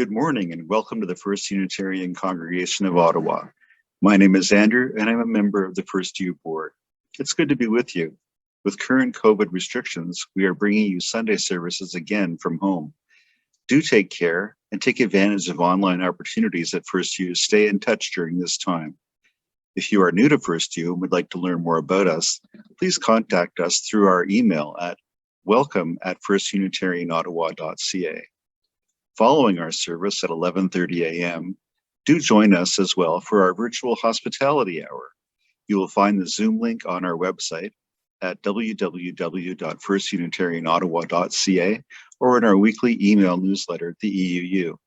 Good morning and welcome to the First Unitarian Congregation of Ottawa. My name is Andrew and I'm a member of the FirstU board. It's good to be with you. With current COVID restrictions, we are bringing you Sunday services again from home. Do take care and take advantage of online opportunities at FirstU to stay in touch during this time. If you are new to FirstU and would like to learn more about us, please contact us through our email at welcome@firstunitarianottawa.ca. Following our service at 11:30 a.m., do join us as well for our virtual hospitality hour. You will find the Zoom link on our website at www.firstunitarianottawa.ca or in our weekly email newsletter at the EUU.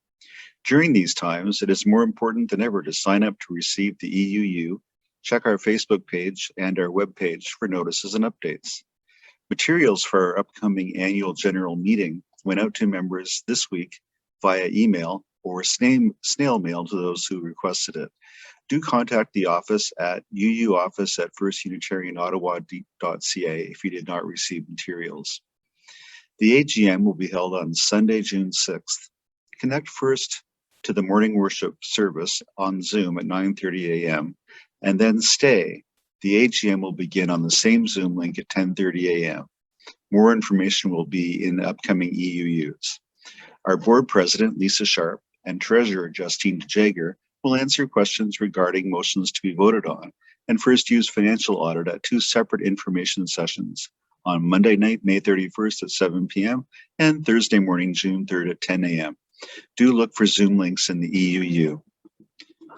During these times, it is more important than ever to sign up to receive the EUU, check our Facebook page and our webpage for notices and updates. Materials for our upcoming annual general meeting went out to members this week via email or snail mail to those who requested it. Do contact the office at uuoffice@firstunitarianottawa.ca if you did not receive materials. The AGM will be held on Sunday, June 6th. Connect first to the morning worship service on Zoom at 9:30 a.m. and then stay. The AGM will begin on the same Zoom link at 10:30 a.m. More information will be in the upcoming EUUs. Our board president, Lisa Sharp, and treasurer, Justine Jager, will answer questions regarding motions to be voted on and FirstU's financial audit at two separate information sessions on Monday night, May 31st at 7 p.m. and Thursday morning, June 3rd at 10 a.m. Do look for Zoom links in the EUU.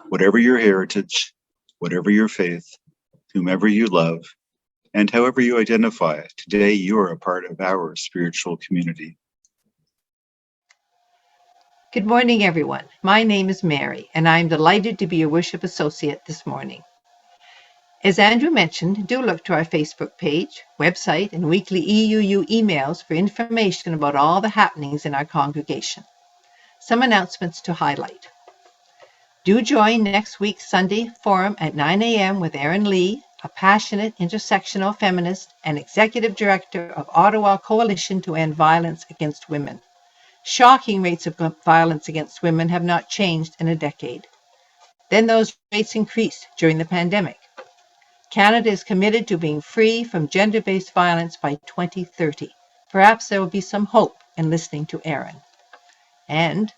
Whatever your heritage, whatever your faith, whomever you love, and however you identify, today you are a part of our spiritual community. Good morning, everyone. My name is Mary, and I am delighted to be your worship associate this morning. As Andrew mentioned, do look to our Facebook page, website, and weekly EUU emails for information about all the happenings in our congregation. Some announcements to highlight. Do join next week's Sunday forum at 9 a.m. with Erin Lee, a passionate intersectional feminist and executive director of Ottawa Coalition to End Violence Against Women. Shocking rates of violence against women have not changed in a decade. Then those rates increased during the pandemic. Canada is committed to being free from gender-based violence by 2030. Perhaps there will be some hope in listening to Erin. And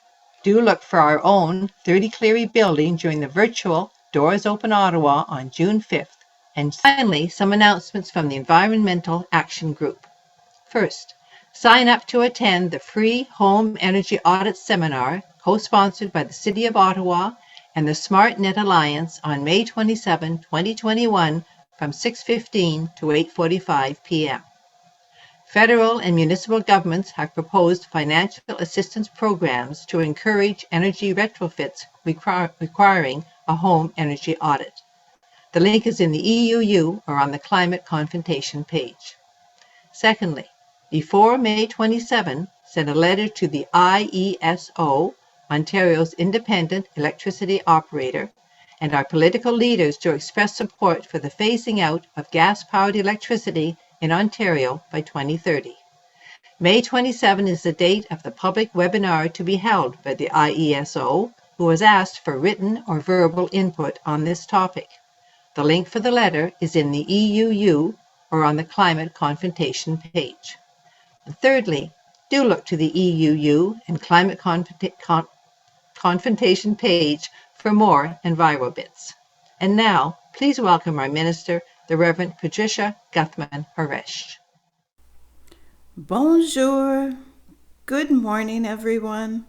do look for our own 30 Cleary building during the virtual Doors Open Ottawa on June 5th. And finally, some announcements from the Environmental Action Group. First, sign up to attend the free Home Energy Audit Seminar, co-sponsored by the City of Ottawa and the SmartNet Alliance on May 27, 2021 from 6:15 to 8:45 p.m. Federal and municipal governments have proposed financial assistance programs to encourage energy retrofits requiring a home energy audit. The link is in the EUU or on the Climate Confrontation page. Secondly, before May 27, send a letter to the IESO, Ontario's independent electricity operator, and our political leaders to express support for the phasing out of gas-powered electricity in Ontario by 2030. May 27 is the date of the public webinar to be held by the IESO, who has asked for written or verbal input on this topic. The link for the letter is in the EUU or on the Climate Confrontation page. And thirdly, do look to the EUU and Climate Confrontation page for more EnviroBits. And now, please welcome our minister, the Reverend Patricia Guthmann Haresch. Bonjour. Good morning, everyone.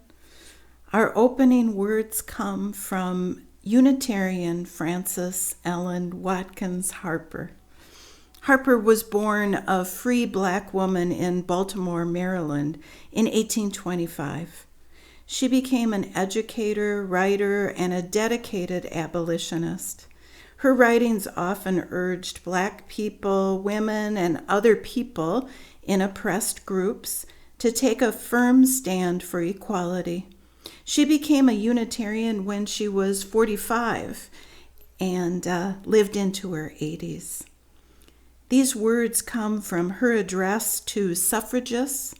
Our opening words come from Unitarian Frances Ellen Watkins Harper. Harper was born a free Black woman in Baltimore, Maryland in 1825. She became an educator, writer, and a dedicated abolitionist. Her writings often urged Black people, women, and other people in oppressed groups to take a firm stand for equality. She became a Unitarian when she was 45 and lived into her 80s. These words come from her address to suffragists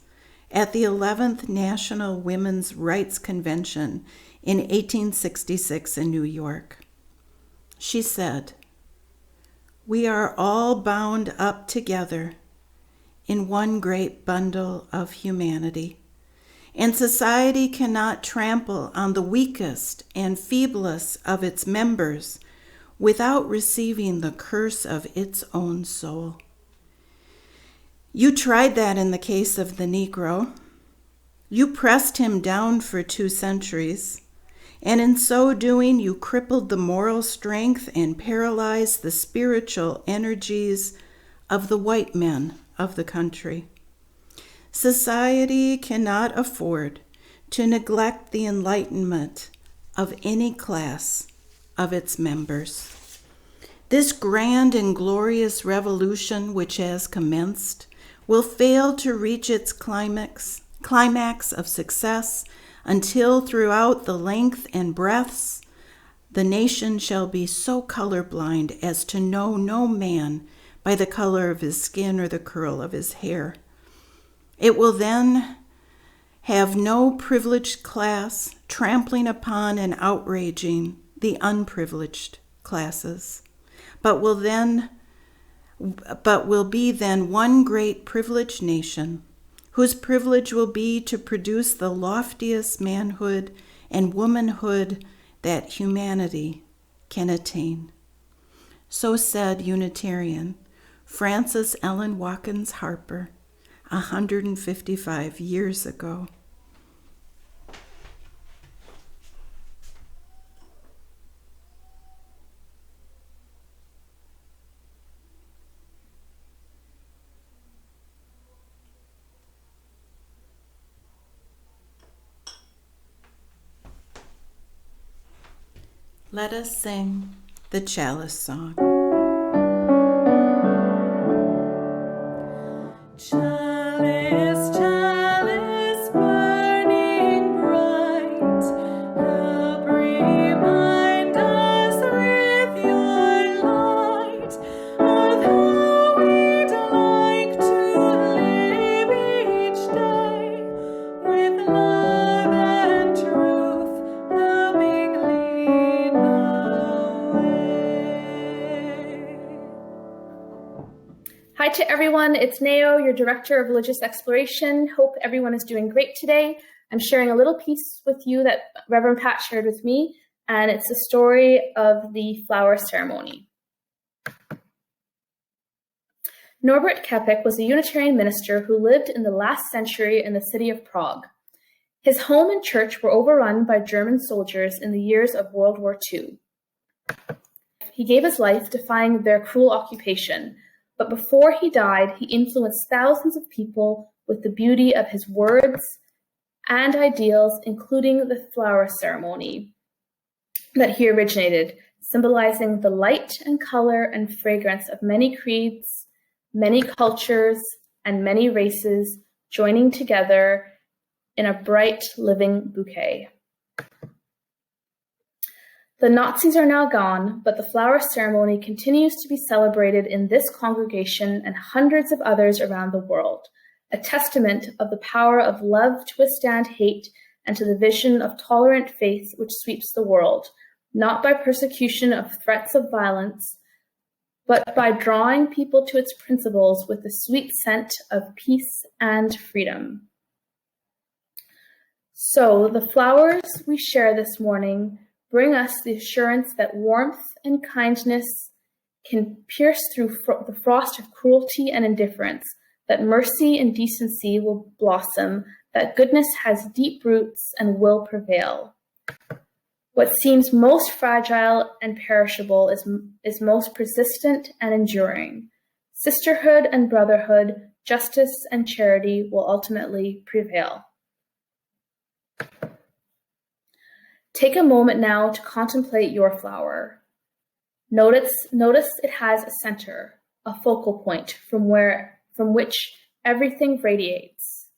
at the 11th National Women's Rights Convention in 1866 in New York. She said, "We are all bound up together in one great bundle of humanity, and society cannot trample on the weakest and feeblest of its members without receiving the curse of its own soul." You tried that in the case of the Negro. You pressed him down for 2 centuries, and in so doing, you crippled the moral strength and paralyzed the spiritual energies of the white men of the country. Society cannot afford to neglect the enlightenment of any class of its members. This grand and glorious revolution which has commenced will fail to reach its climax of success until throughout the length and breadths the nation shall be so colorblind as to know no man by the color of his skin or the curl of his hair. It will then have no privileged class trampling upon and outraging the unprivileged classes, but will be then one great privileged nation, whose privilege will be to produce the loftiest manhood and womanhood that humanity can attain. So said Unitarian Frances Ellen Watkins Harper 155 years ago. Let us sing the Chalice Song. Chalice, chalice, burning bright, help remind us with your light of how we'd like to live each day with love and truth helping lead the way. Hi to everyone, it's Nao, your Director of Religious Exploration. Hope everyone is doing great today. I'm sharing a little piece with you that Reverend Pat shared with me, and it's the story of the flower ceremony. Norbert Kepek was a Unitarian minister who lived in the last century in the city of Prague. His home and church were overrun by German soldiers in the years of World War II. He gave his life defying their cruel occupation, but before he died, he influenced thousands of people with the beauty of his words and ideals, including the flower ceremony that he originated, symbolizing the light and color and fragrance of many creeds, many cultures, and many races joining together in a bright, living bouquet. The Nazis are now gone, but the flower ceremony continues to be celebrated in this congregation and hundreds of others around the world, a testament of the power of love to withstand hate and to the vision of tolerant faith which sweeps the world, not by persecution of threats of violence, but by drawing people to its principles with the sweet scent of peace and freedom. So the flowers we share this morning bring us the assurance that warmth and kindness can pierce through the frost of cruelty and indifference, that mercy and decency will blossom, that goodness has deep roots and will prevail. What seems most fragile and perishable is most persistent and enduring. Sisterhood and brotherhood, justice and charity will ultimately prevail. Take a moment now to contemplate your flower. Notice it has a center, a focal point from which everything radiates.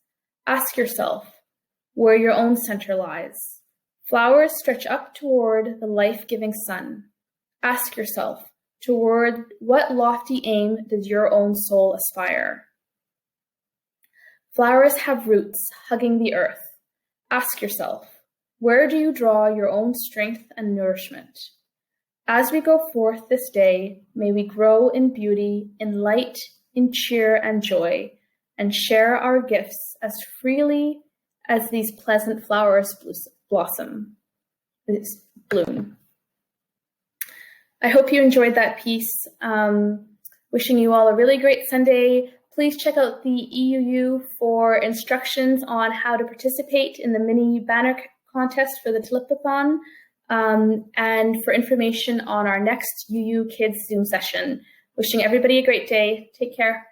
Ask yourself where your own center lies. Flowers stretch up toward the life-giving sun. Ask yourself, toward what lofty aim does your own soul aspire? Flowers have roots hugging the earth. Ask yourself, where do you draw your own strength and nourishment? As we go forth this day, may we grow in beauty, in light, in cheer and joy, and share our gifts as freely as these pleasant flowers bloom. I hope you enjoyed that piece. Wishing you all a really great Sunday. Please check out the EUU for instructions on how to participate in the mini banner contest for the Tulipathon, and for information on our next UU Kids Zoom session. Wishing everybody a great day. Take care.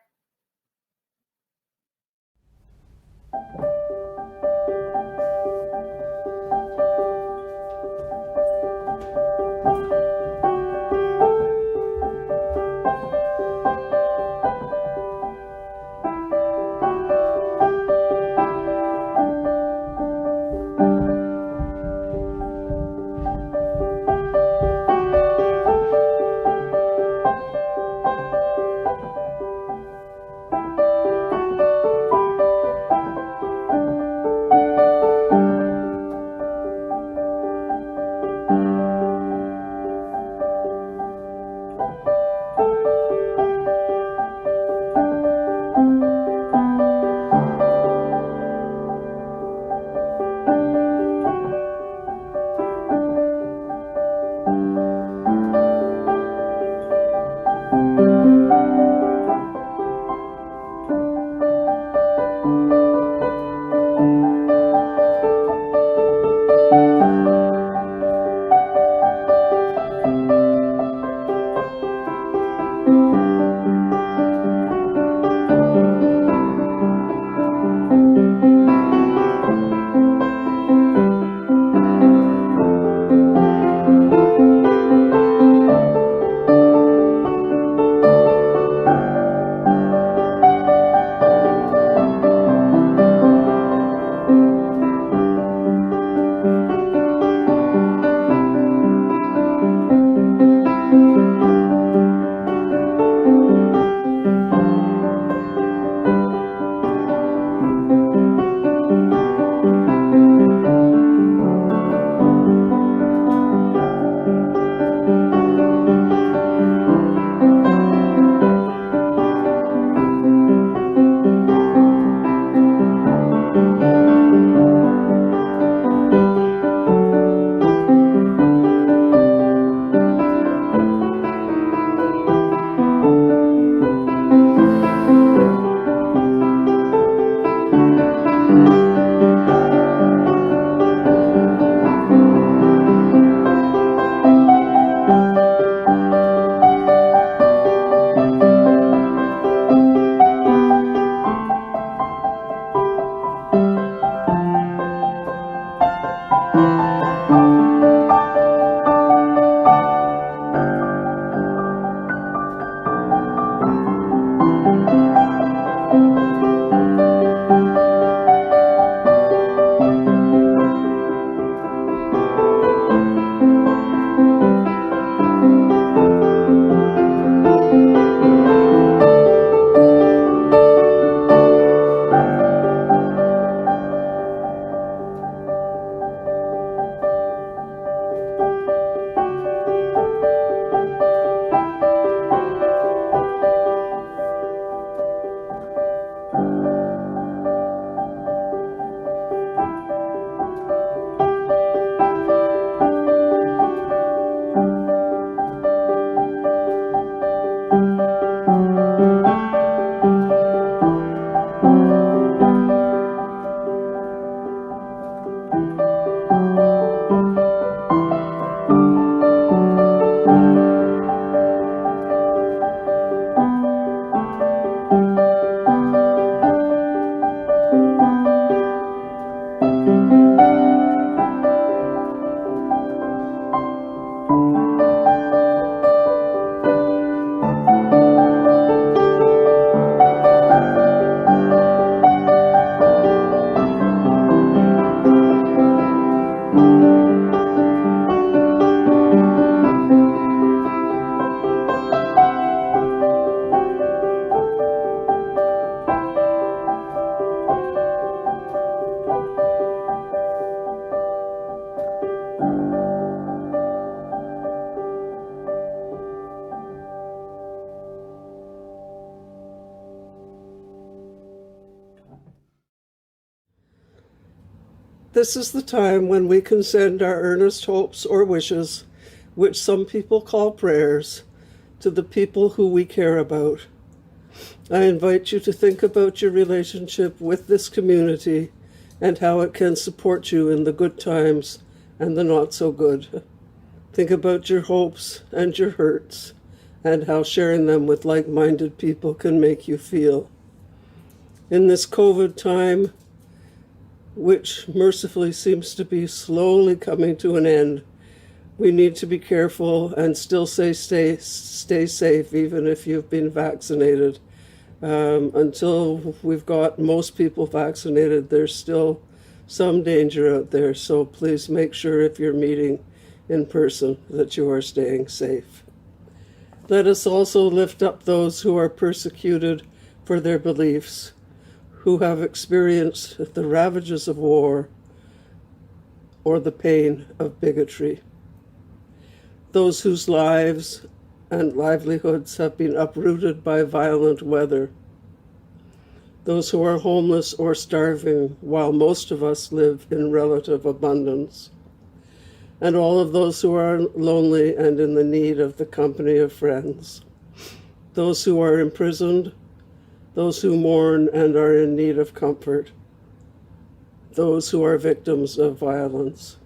This is the time when we can send our earnest hopes or wishes, which some people call prayers, to the people who we care about. I invite you to think about your relationship with this community and how it can support you in the good times and the not so good. Think about your hopes and your hurts and how sharing them with like-minded people can make you feel. In this COVID time, which mercifully seems to be slowly coming to an end, we need to be careful and still stay safe, even if you've been vaccinated. Until we've got most people vaccinated, there's still some danger out there. So please make sure if you're meeting in person that you are staying safe. Let us also lift up those who are persecuted for their beliefs, who have experienced the ravages of war or the pain of bigotry. Those whose lives and livelihoods have been uprooted by violent weather. Those who are homeless or starving, while most of us live in relative abundance. And all of those who are lonely and in the need of the company of friends. Those who are imprisoned, those who mourn and are in need of comfort. Those who are victims of violence.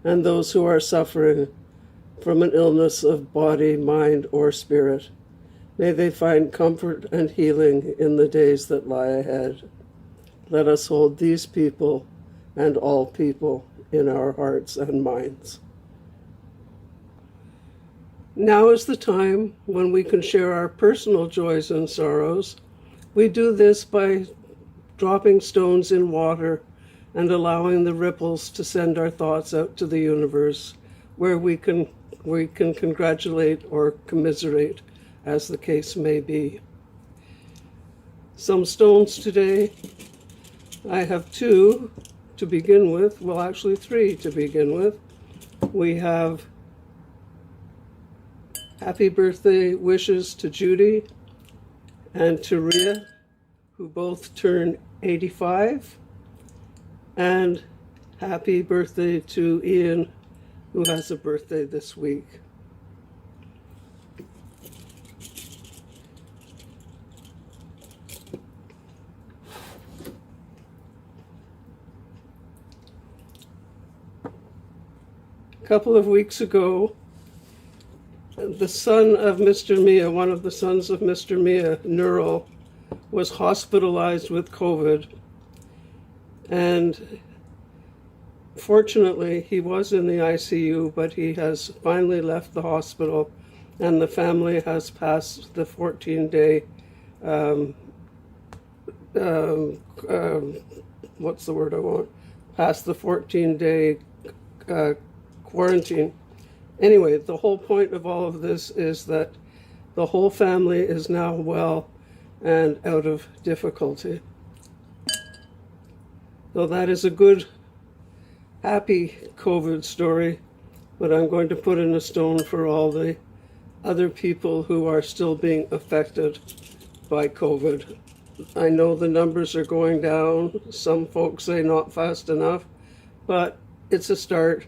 And those who are suffering from an illness of body, mind, or spirit. May they find comfort and healing in the days that lie ahead. Let us hold these people and all people in our hearts and minds. Now is the time when we can share our personal joys and sorrows. We do this by dropping stones in water and allowing the ripples to send our thoughts out to the universe, where we can congratulate or commiserate, as the case may be. Some stones today. I have two to begin with, well actually three to begin with. We have happy birthday wishes to Judy and to Rhea, who both turned 85, and happy birthday to Ian, who has a birthday this week. A couple of weeks ago, the son of Mr. Mia, one of the sons of Mr. Mia, Neural, was hospitalized with COVID. And fortunately, he was in the ICU, but he has finally left the hospital, and the family has passed the 14-day, what's the word I want? Past the 14-day quarantine. Anyway, the whole point of all of this is that the whole family is now well and out of difficulty. So that is a good, happy COVID story, but I'm going to put in a stone for all the other people who are still being affected by COVID. I know the numbers are going down. Some folks say not fast enough, but it's a start,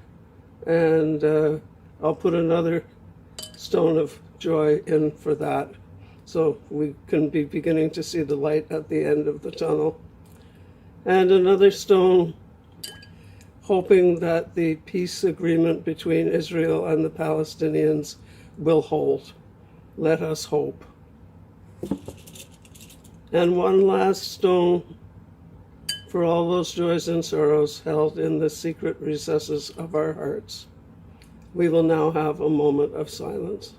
and I'll put another stone of joy in for that, so we can be beginning to see the light at the end of the tunnel. And another stone, hoping that the peace agreement between Israel and the Palestinians will hold. Let us hope. And one last stone for all those joys and sorrows held in the secret recesses of our hearts. We will now have a moment of silence.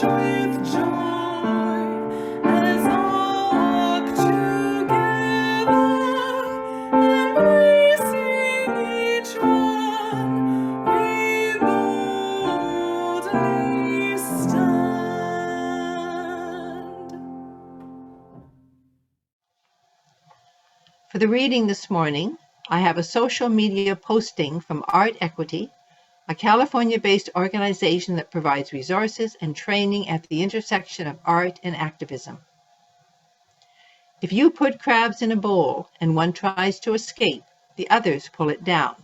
with joy as all walk together, embracing each one, we boldly stand. For the reading this morning, I have a social media posting from Art Equity, a California-based organization that provides resources and training at the intersection of art and activism. If you put crabs in a bowl and one tries to escape, the others pull it down.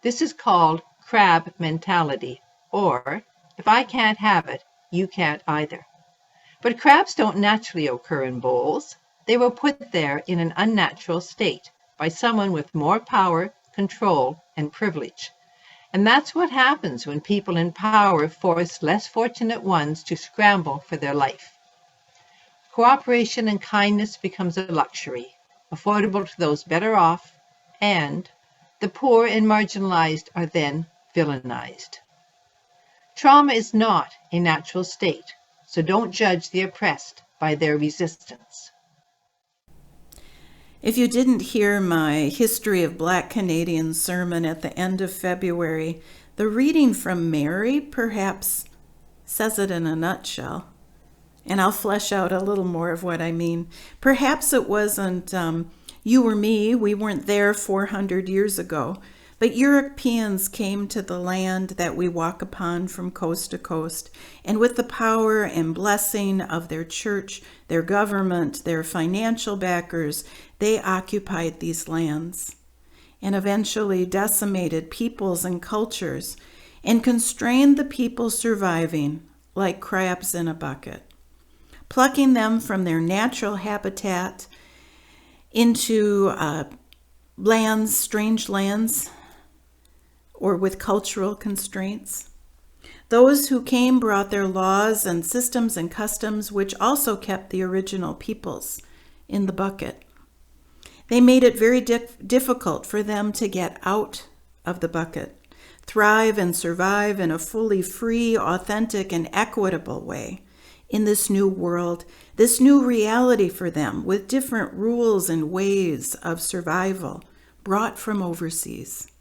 This is called crab mentality, or if I can't have it, you can't either. But crabs don't naturally occur in bowls. They were put there in an unnatural state by someone with more power, control, and privilege. And that's what happens when people in power force less fortunate ones to scramble for their life. Cooperation and kindness becomes a luxury, affordable to those better off, and the poor and marginalized are then villainized. Trauma is not a natural state, so don't judge the oppressed by their resistance. If you didn't hear my History of Black Canadians sermon at the end of February, the reading from Mary perhaps says it in a nutshell. And I'll flesh out a little more of what I mean. Perhaps it wasn't you or me, we weren't there 400 years ago, but Europeans came to the land that we walk upon from coast to coast, and with the power and blessing of their church, their government, their financial backers, they occupied these lands and eventually decimated peoples and cultures and constrained the people surviving like crabs in a bucket, plucking them from their natural habitat into lands, strange lands, or with cultural constraints. Those who came brought their laws and systems and customs, which also kept the original peoples in the bucket. They made it very difficult for them to get out of the bucket, thrive and survive in a fully free, authentic, and equitable way in this new world, this new reality for them with different rules and ways of survival brought from overseas.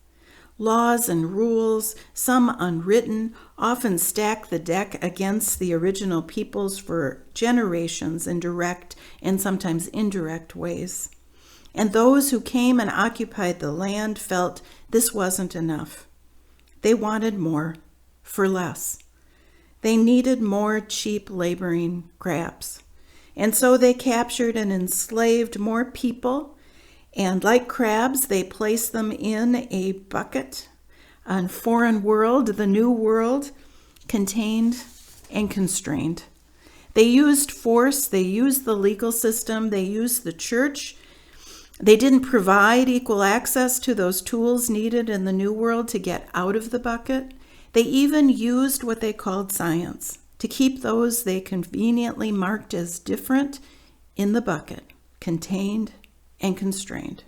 Laws and rules, some unwritten, often stack the deck against the original peoples for generations in direct and sometimes indirect ways. And those who came and occupied the land felt this wasn't enough. They wanted more for less. They needed more cheap laboring crabs. And so they captured and enslaved more people, and like crabs, they placed them in a bucket, a foreign world, the new world, contained and constrained. They used force, they used the legal system, they used the church. They didn't provide equal access to those tools needed in the new world to get out of the bucket. They even used what they called science to keep those they conveniently marked as different in the bucket, contained and constrained.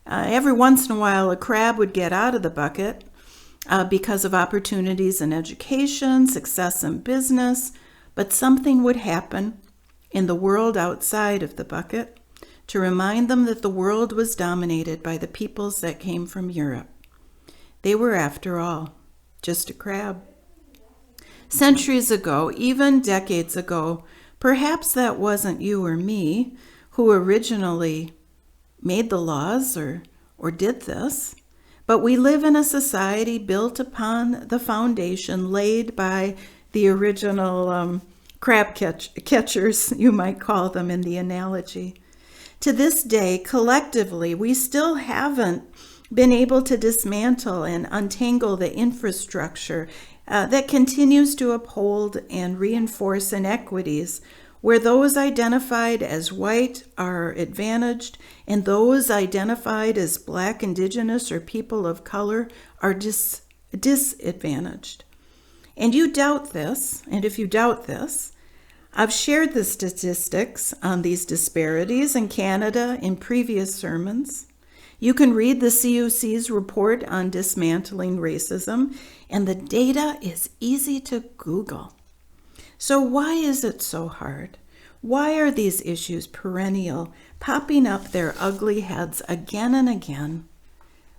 Every once in a while, a crab would get out of the bucket because of opportunities in education, success in business, but something would happen in the world outside of the bucket to remind them that the world was dominated by the peoples that came from Europe. They were, after all, just a crab. Centuries ago, even decades ago, perhaps that wasn't you or me who originally made the laws or did this, but we live in a society built upon the foundation laid by the original crab catchers, you might call them in the analogy. To this day, collectively, we still haven't been able to dismantle and untangle the infrastructure that continues to uphold and reinforce inequities where those identified as white are advantaged and those identified as Black, Indigenous, or people of color are disadvantaged. And you doubt this, and if you doubt this, I've shared the statistics on these disparities in Canada in previous sermons. You can read the CUC's report on dismantling racism, and the data is easy to Google. So why is it so hard? Why are these issues perennial, popping up their ugly heads again and again?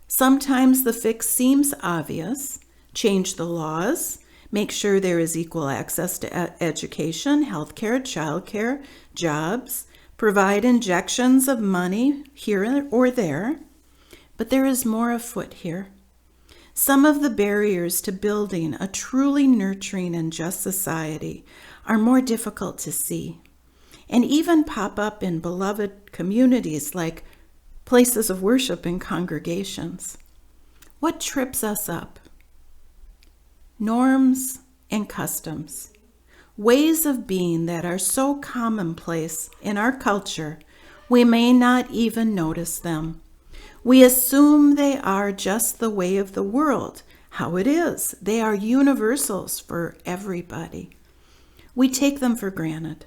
Sometimes the fix seems obvious. Change the laws, make sure there is equal access to education, healthcare, childcare, jobs, provide injections of money here or there. But there is more afoot here. Some of the barriers to building a truly nurturing and just society are more difficult to see, and even pop up in beloved communities like places of worship and congregations. What trips us up? Norms and customs, ways of being that are so commonplace in our culture, we may not even notice them. We assume they are just the way of the world, how it is. They are universals for everybody. We take them for granted.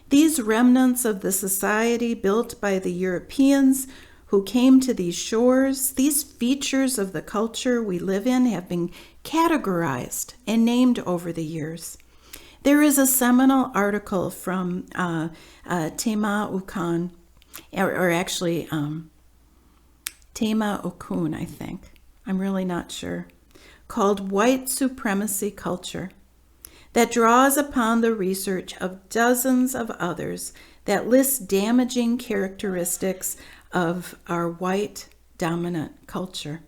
These remnants of the society built by the Europeans who came to these shores, these features of the culture we live in have been categorized and named over the years. There is a seminal article from Tema Okun, or actually Tema Okun, I think. I'm really not sure. Called White Supremacy Culture, that draws upon the research of dozens of others that list damaging characteristics of our white dominant culture.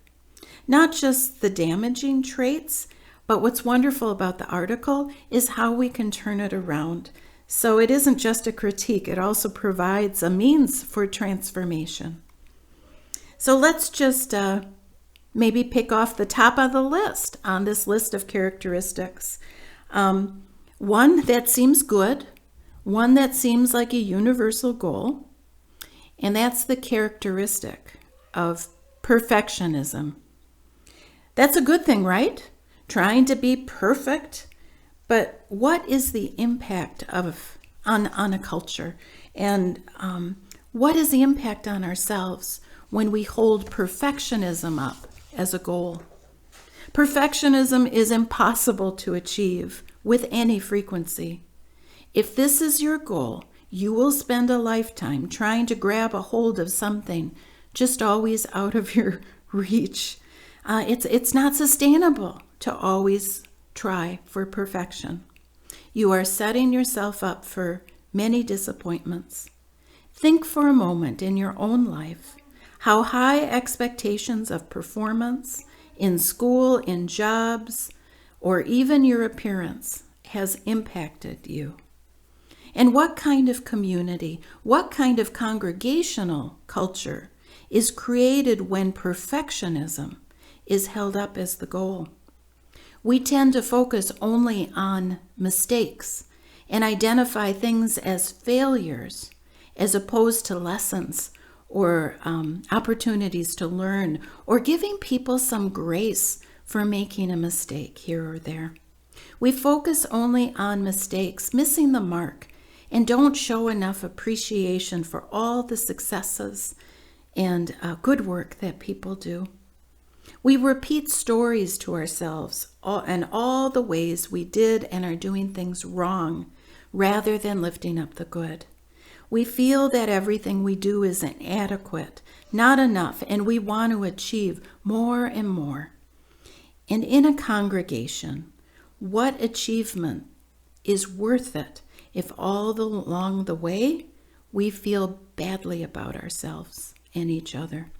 Not just the damaging traits, but what's wonderful about the article is how we can turn it around. So it isn't just a critique, it also provides a means for transformation. So let's just maybe pick off the top of the list on this list of characteristics. One that seems good, one that seems like a universal goal, and that's the characteristic of perfectionism. That's a good thing, right? Trying to be perfect. But what is the impact on a culture? And what is the impact on ourselves when we hold perfectionism up as a goal? Perfectionism is impossible to achieve with any frequency. If this is your goal, you will spend a lifetime trying to grab a hold of something just always out of your reach. It's not sustainable to always try for perfection. You are setting yourself up for many disappointments. Think for a moment in your own life how high expectations of performance in school, in jobs, or even your appearance has impacted you. And what kind of community, what kind of congregational culture is created when perfectionism is held up as the goal? We tend to focus only on mistakes and identify things as failures as opposed to lessons or opportunities to learn, or giving people some grace for making a mistake here or there. We focus only on mistakes, missing the mark, and don't show enough appreciation for all the successes and good work that people do. We repeat stories to ourselves and all the ways we did and are doing things wrong, rather than lifting up the good. We feel that everything we do is inadequate, not enough, and we want to achieve more and more. And in a congregation, what achievement is worth it if along the way we feel badly about ourselves and each other?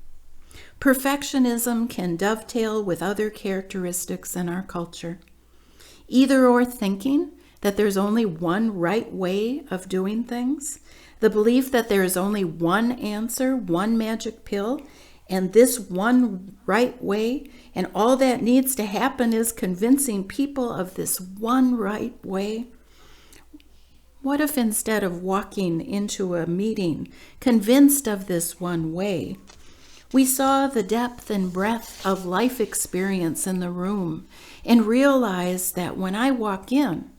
Perfectionism can dovetail with other characteristics in our culture. Either or thinking that there's only one right way of doing things, the belief that there is only one answer, one magic pill, and this one right way, and all that needs to happen is convincing people of this one right way. What if instead of walking into a meeting convinced of this one way, we saw the depth and breadth of life experience in the room and realized that when I walk in,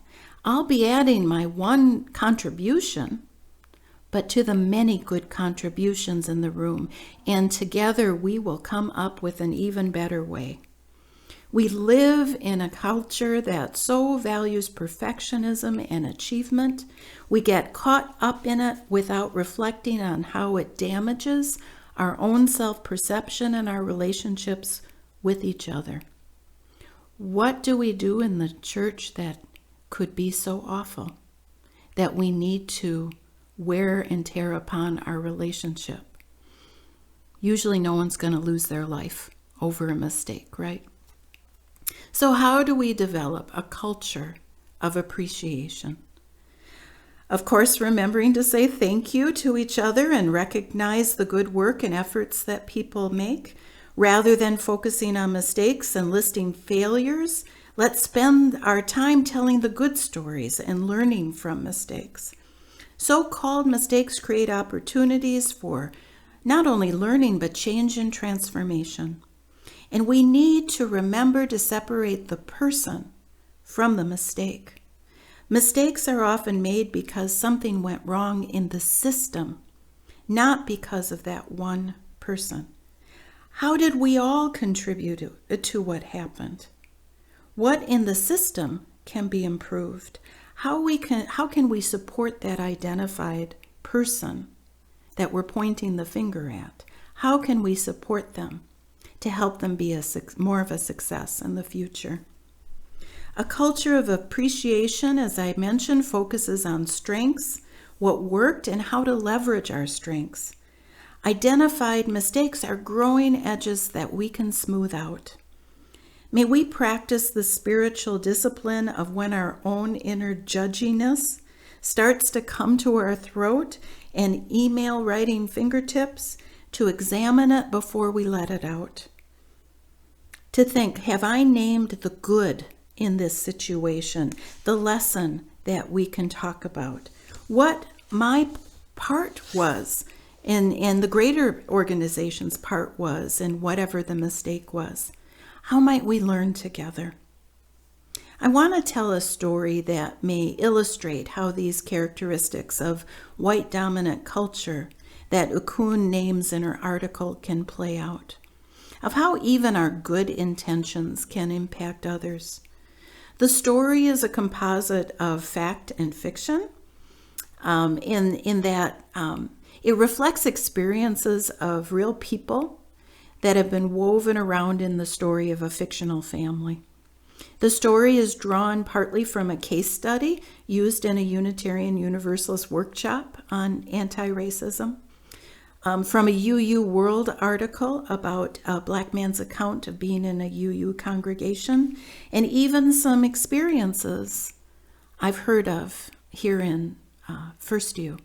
I'll be adding my one contribution, but to the many good contributions in the room, and together we will come up with an even better way. We live in a culture that so values perfectionism and achievement. We get caught up in it without reflecting on how it damages our own self-perception and our relationships with each other. What do we do in the church that could be so awful that we need to wear and tear upon our relationship? Usually no one's going to lose their life over a mistake, right? So how do we develop a culture of appreciation? Of course, remembering to say thank you to each other and recognize the good work and efforts that people make. Rather than focusing on mistakes and listing failures, let's spend our time telling the good stories and learning from mistakes. So-called mistakes create opportunities for not only learning, but change and transformation. And we need to remember to separate the person from the mistake. Mistakes are often made because something went wrong in the system, not because of that one person. How did we all contribute to what happened? What in the system can be improved? How can we support that identified person that we're pointing the finger at? How can we support them to help them be more of a success in the future? A culture of appreciation, as I mentioned, focuses on strengths, what worked, and how to leverage our strengths. Identified mistakes are growing edges that we can smooth out. May we practice the spiritual discipline of when our own inner judginess starts to come to our throat and email writing fingertips to examine it before we let it out. To think, have I named the good in this situation, the lesson that we can talk about, what my part was, and the greater organization's part was, and whatever the mistake was. How might we learn together? I want to tell a story that may illustrate how these characteristics of white dominant culture that Ukun names in her article can play out, of how even our good intentions can impact others. The story is a composite of fact and fiction, in that it reflects experiences of real people that have been woven around in the story of a fictional family. The story is drawn partly from a case study used in a Unitarian Universalist workshop on anti-racism, from a UU World article about a black man's account of being in a UU congregation, and even some experiences I've heard of here in FirstU.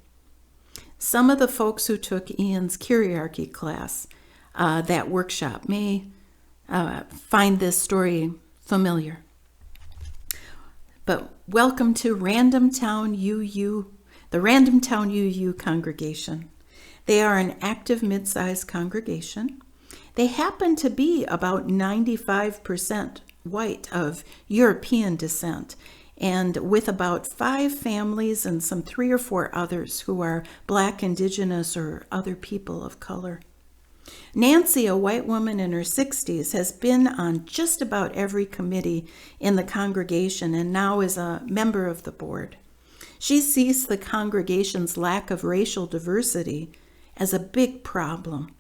Some of the folks who took Ian's Kyriarchy class, that workshop, may find this story familiar. But welcome to Random Town UU, the Random Town UU congregation. They are an active mid-sized congregation. They happen to be about 95% white of European descent, and with about 5 families and some 3 or 4 others who are Black, Indigenous, or other people of color. Nancy, a white woman in her 60s, has been on just about every committee in the congregation and now is a member of the board. She sees the congregation's lack of racial diversity as a big problem.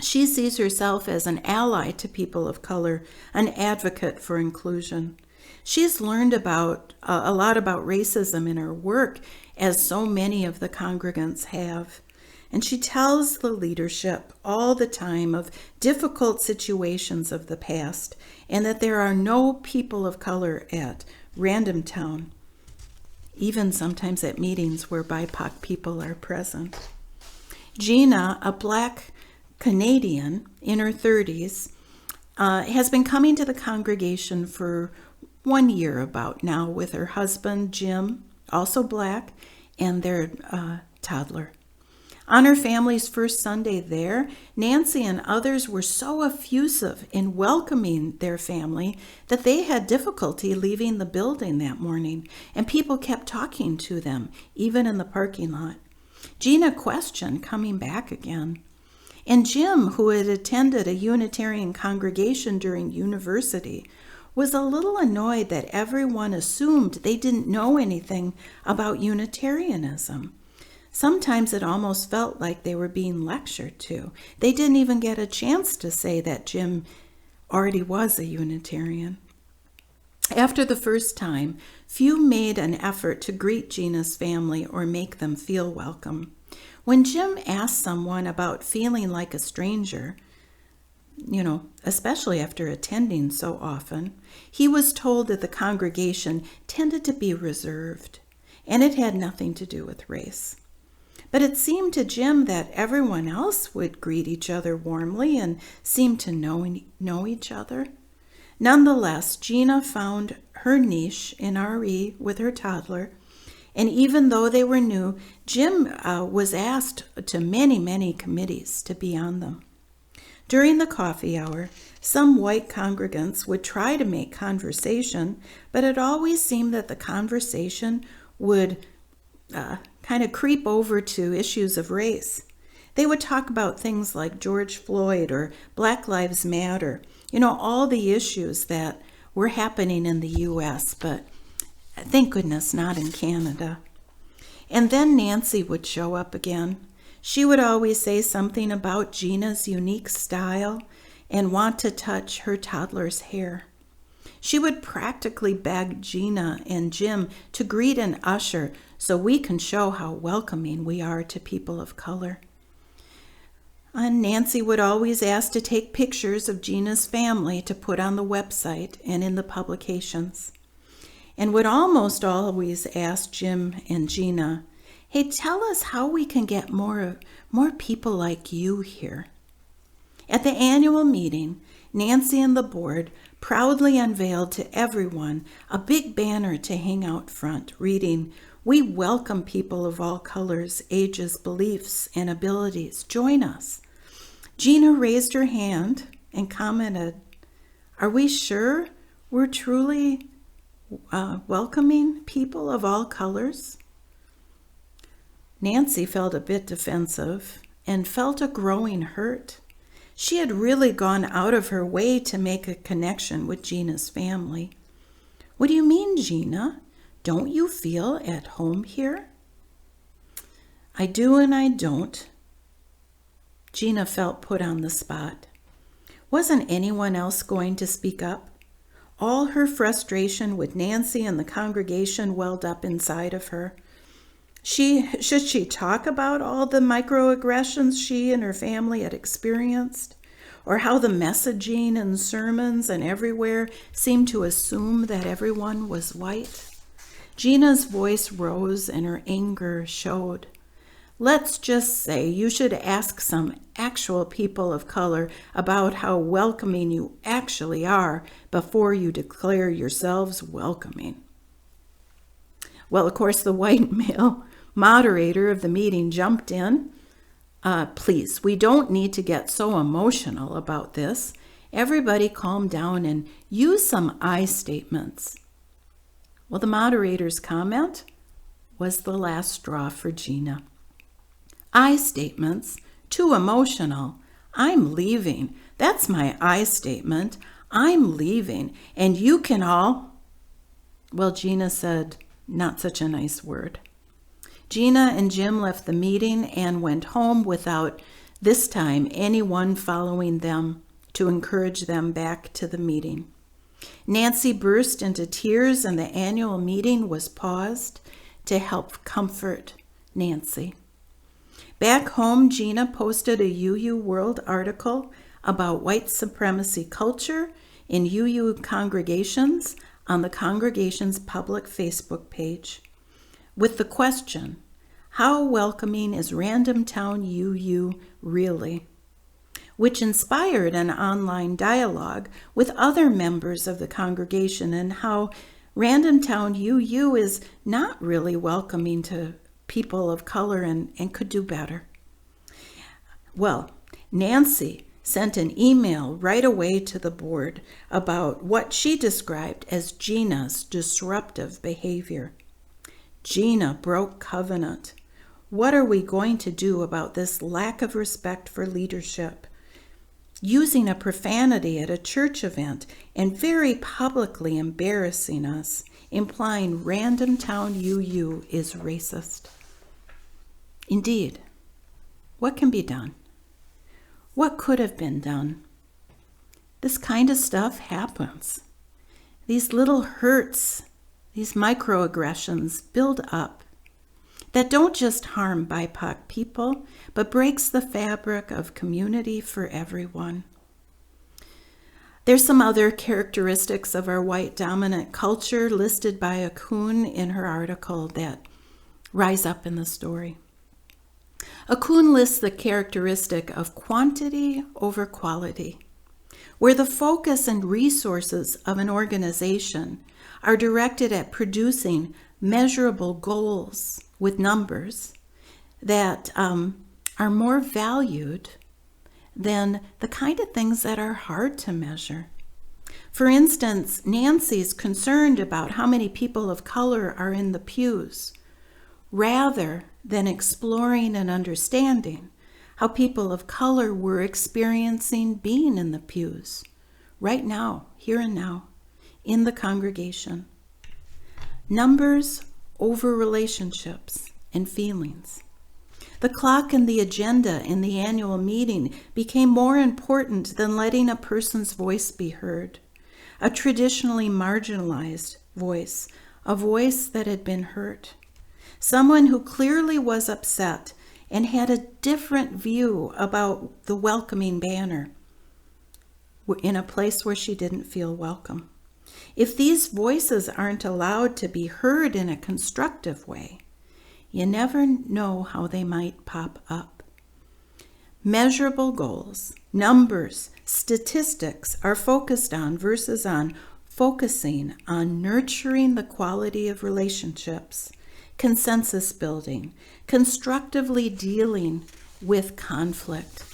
She sees herself as an ally to people of color, an advocate for inclusion. She's learned about a lot about racism in her work, as so many of the congregants have. And she tells the leadership all the time of difficult situations of the past, and that there are no people of color at Random Town, even sometimes at meetings where BIPOC people are present. Gina, a Black Canadian in her 30s, has been coming to the congregation for 1 year about now with her husband, Jim, also Black, and their toddler. On her family's first Sunday there, Nancy and others were so effusive in welcoming their family that they had difficulty leaving the building that morning, and people kept talking to them, even in the parking lot. Gina questioned coming back again. And Jim, who had attended a Unitarian congregation during university, was a little annoyed that everyone assumed they didn't know anything about Unitarianism. Sometimes it almost felt like they were being lectured to. They didn't even get a chance to say that Jim already was a Unitarian. After the first time, few made an effort to greet Gina's family or make them feel welcome. When Jim asked someone about feeling like a stranger, especially after attending so often, he was told that the congregation tended to be reserved, and it had nothing to do with race. But it seemed to Jim that everyone else would greet each other warmly and seemed to know each other. Nonetheless, Gina found her niche in RE with her toddler, and even though they were new, Jim was asked to many, many committees to be on them. During the coffee hour, some white congregants would try to make conversation, but it always seemed that the conversation would kind of creep over to issues of race. They would talk about things like George Floyd or Black Lives Matter, all the issues that were happening in the U.S., but thank goodness not in Canada. And then Nancy would show up again. She would always say something about Gina's unique style and want to touch her toddler's hair. She would practically beg Gina and Jim to greet an usher so we can show how welcoming we are to people of color. And Nancy would always ask to take pictures of Gina's family to put on the website and in the publications, and would almost always ask Jim and Gina, "Hey, tell us how we can get more people like you here." At the annual meeting, Nancy and the board proudly unveiled to everyone a big banner to hang out front, reading, "We welcome people of all colors, ages, beliefs, and abilities. Join us." Gina raised her hand and commented, "Are we sure we're truly welcoming people of all colors?" Nancy felt a bit defensive and felt a growing hurt. She had really gone out of her way to make a connection with Gina's family. "What do you mean, Gina? Don't you feel at home here?" "I do and I don't." Gina felt put on the spot. Wasn't anyone else going to speak up? All her frustration with Nancy and the congregation welled up inside of her. Should she talk about all the microaggressions she and her family had experienced? Or how the messaging and sermons and everywhere seemed to assume that everyone was white? Gina's voice rose and her anger showed. "Let's just say you should ask some actual people of color about how welcoming you actually are before you declare yourselves welcoming." Well, of course, the white male moderator of the meeting jumped in. Please, we don't need to get so emotional about this. Everybody calm down and use some I statements." Well, the moderator's comment was the last straw for Gina. I statements, too emotional. I'm leaving. That's my I statement. I'm leaving, and you can all... Well, Gina said, not such a nice word. Gina and Jim left the meeting and went home without, this time, anyone following them to encourage them back to the meeting. Nancy burst into tears, and the annual meeting was paused to help comfort Nancy. Back home, Gina posted a UU World article about white supremacy culture in UU congregations on the congregation's public Facebook page, with the question, "How welcoming is Random Town UU really?" which inspired an online dialogue with other members of the congregation and how Random Town UU is not really welcoming to people of color and could do better. Well, Nancy sent an email right away to the board about what she described as Gina's disruptive behavior. Gina broke covenant. What are we going to do about this lack of respect for leadership? Using a profanity at a church event and very publicly embarrassing us, implying Random Town UU is racist. Indeed, what can be done? What could have been done? This kind of stuff happens. These little hurts, these microaggressions build up that don't just harm BIPOC people, but breaks the fabric of community for everyone. There's some other characteristics of our white dominant culture listed by Akun in her article that rise up in the story. Akun lists the characteristic of quantity over quality, where the focus and resources of an organization are directed at producing measurable goals with numbers that are more valued than the kind of things that are hard to measure. For instance, Nancy's concerned about how many people of color are in the pews, rather than exploring and understanding how people of color were experiencing being in the pews, right now, here and now, in the congregation. Numbers over relationships and feelings. The clock and the agenda in the annual meeting became more important than letting a person's voice be heard, a traditionally marginalized voice, a voice that had been hurt, someone who clearly was upset and had a different view about the welcoming banner in a place where she didn't feel welcome. If these voices aren't allowed to be heard in a constructive way, you never know how they might pop up. Measurable goals, numbers, statistics are focused on versus on focusing on nurturing the quality of relationships, consensus building, constructively dealing with conflict.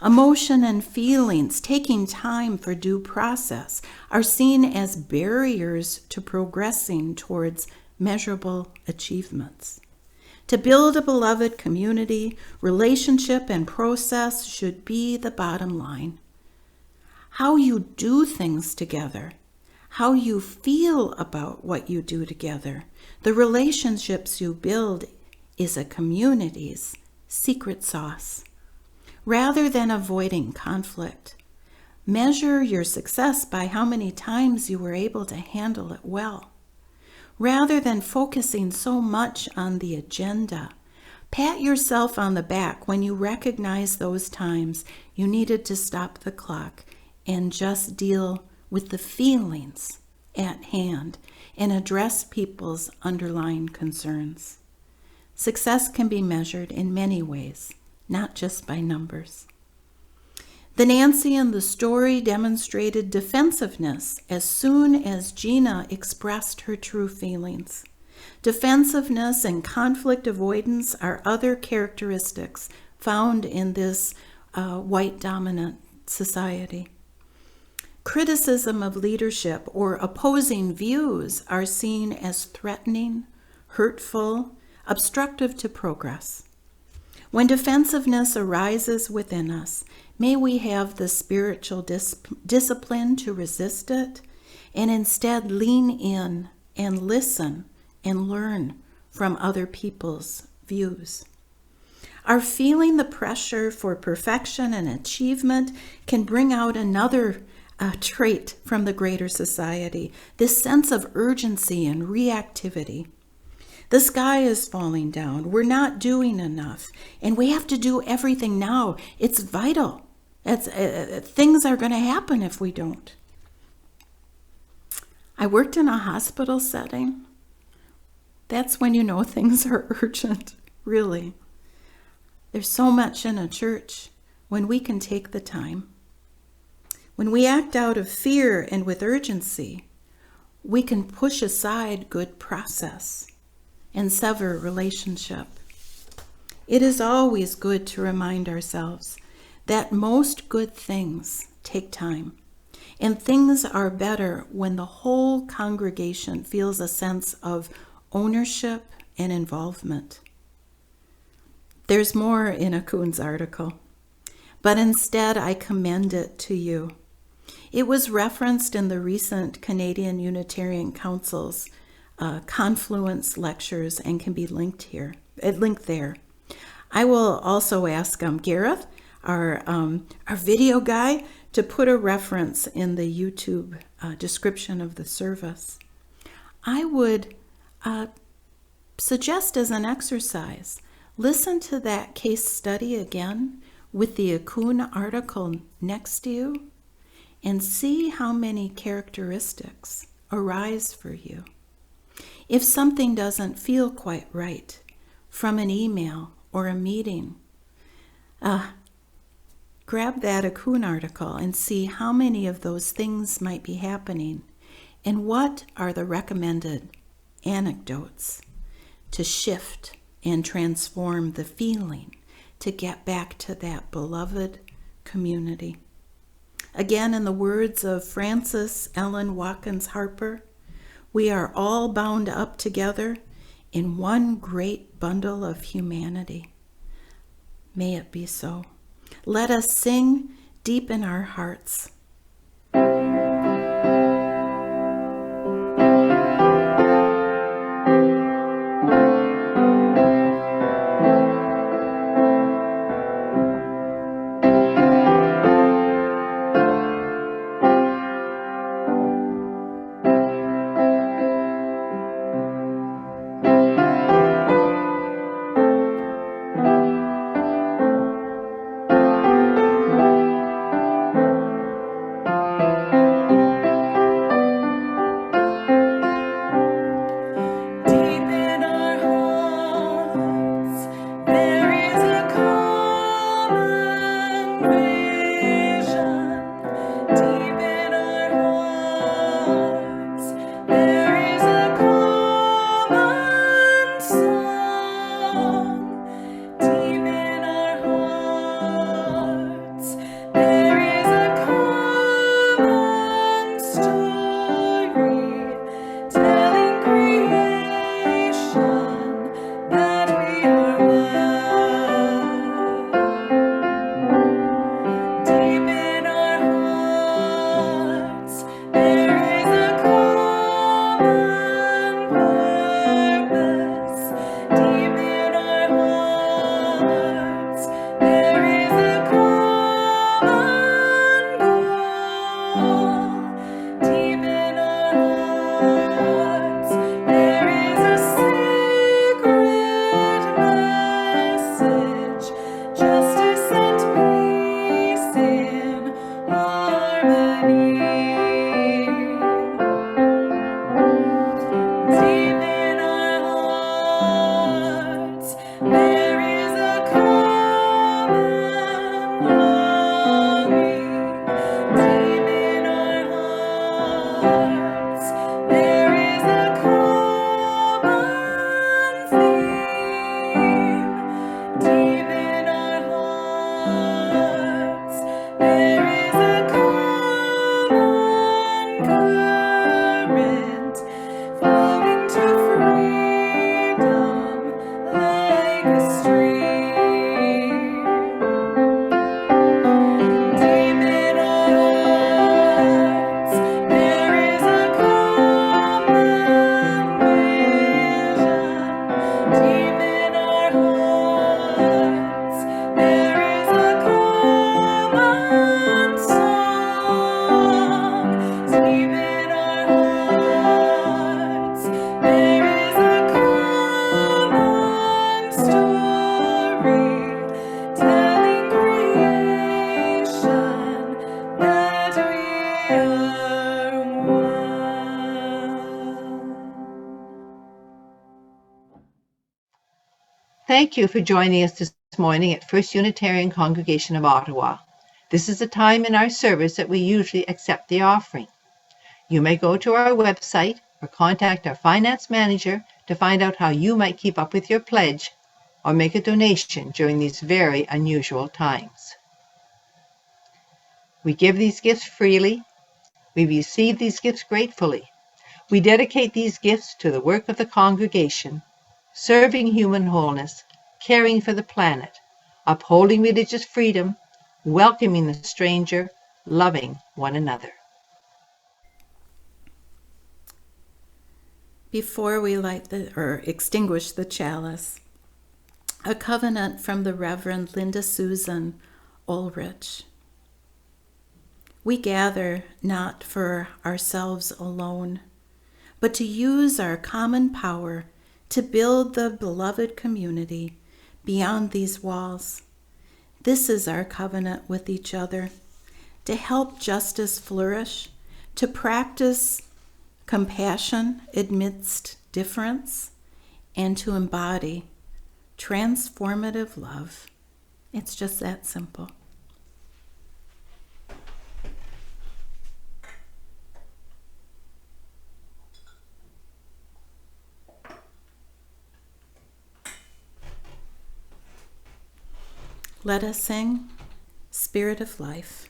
Emotion and feelings, taking time for due process, are seen as barriers to progressing towards measurable achievements. To build a beloved community, relationship and process should be the bottom line. How you do things together, how you feel about what you do together, the relationships you build is a community's secret sauce. Rather than avoiding conflict, measure your success by how many times you were able to handle it well. Rather than focusing so much on the agenda, pat yourself on the back when you recognize those times you needed to stop the clock and just deal with the feelings at hand and address people's underlying concerns. Success can be measured in many ways, not just by numbers. The Nancy in the story demonstrated defensiveness as soon as Gina expressed her true feelings. Defensiveness and conflict avoidance are other characteristics found in this white dominant society. Criticism of leadership or opposing views are seen as threatening, hurtful, obstructive to progress. When defensiveness arises within us, may we have the spiritual discipline to resist it and instead lean in and listen and learn from other people's views. Our feeling the pressure for perfection and achievement can bring out another trait from the greater society, this sense of urgency and reactivity. The sky is falling down. We're not doing enough. And we have to do everything now. It's vital. Things are going to happen if we don't. I worked in a hospital setting. That's when you know things are urgent, really. There's so much in a church when we can take the time. When we act out of fear and with urgency, we can push aside good process and sever relationship. It is always good to remind ourselves that most good things take time, and things are better when the whole congregation feels a sense of ownership and involvement. There's more in Akuhn's article, but instead I commend it to you. It was referenced in the recent Canadian Unitarian Council's Confluence lectures and can be linked there. I will also ask Gareth, our video guy, to put a reference in the YouTube description of the service. I would suggest as an exercise, listen to that case study again with the Akuhn article next to you and see how many characteristics arise for you. If something doesn't feel quite right from an email or a meeting, grab that Akuhn article and see how many of those things might be happening and what are the recommended anecdotes to shift and transform the feeling to get back to that beloved community. Again, in the words of Frances Ellen Watkins Harper, we are all bound up together in one great bundle of humanity. May it be so. Let us sing deep in our hearts. Thank you for joining us this morning at First Unitarian Congregation of Ottawa. This is a time in our service that we usually accept the offering. You may go to our website or contact our finance manager to find out how you might keep up with your pledge or make a donation during these very unusual times. We give these gifts freely. We receive these gifts gratefully. We dedicate these gifts to the work of the congregation, serving human wholeness, caring for the planet, upholding religious freedom, welcoming the stranger, loving one another. Before we extinguish the chalice, a covenant from the Reverend Linda Susan Ulrich. We gather not for ourselves alone, but to use our common power to build the beloved community beyond these walls. This is our covenant with each other, to help justice flourish, to practice compassion amidst difference, and to embody transformative love. It's just that simple. Let us sing Spirit of Life.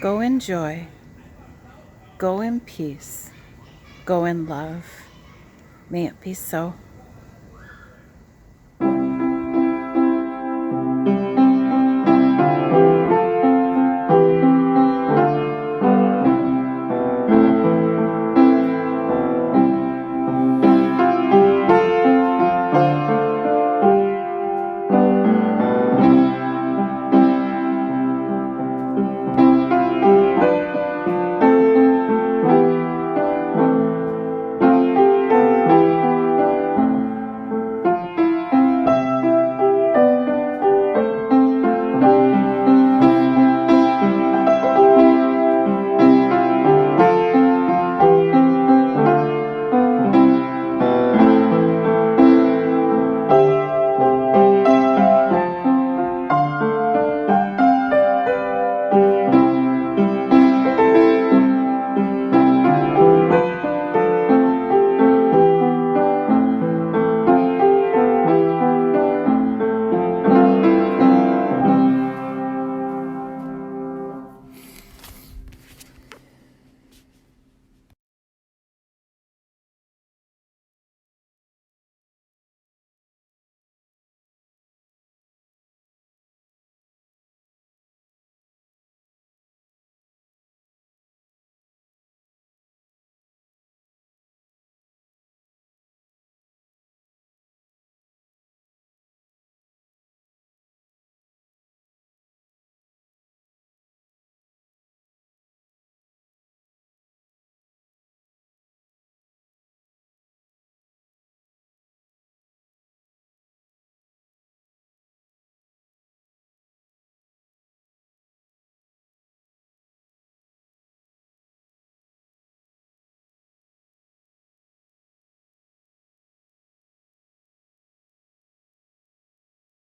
Go in joy, go in peace, go in love. May it be so.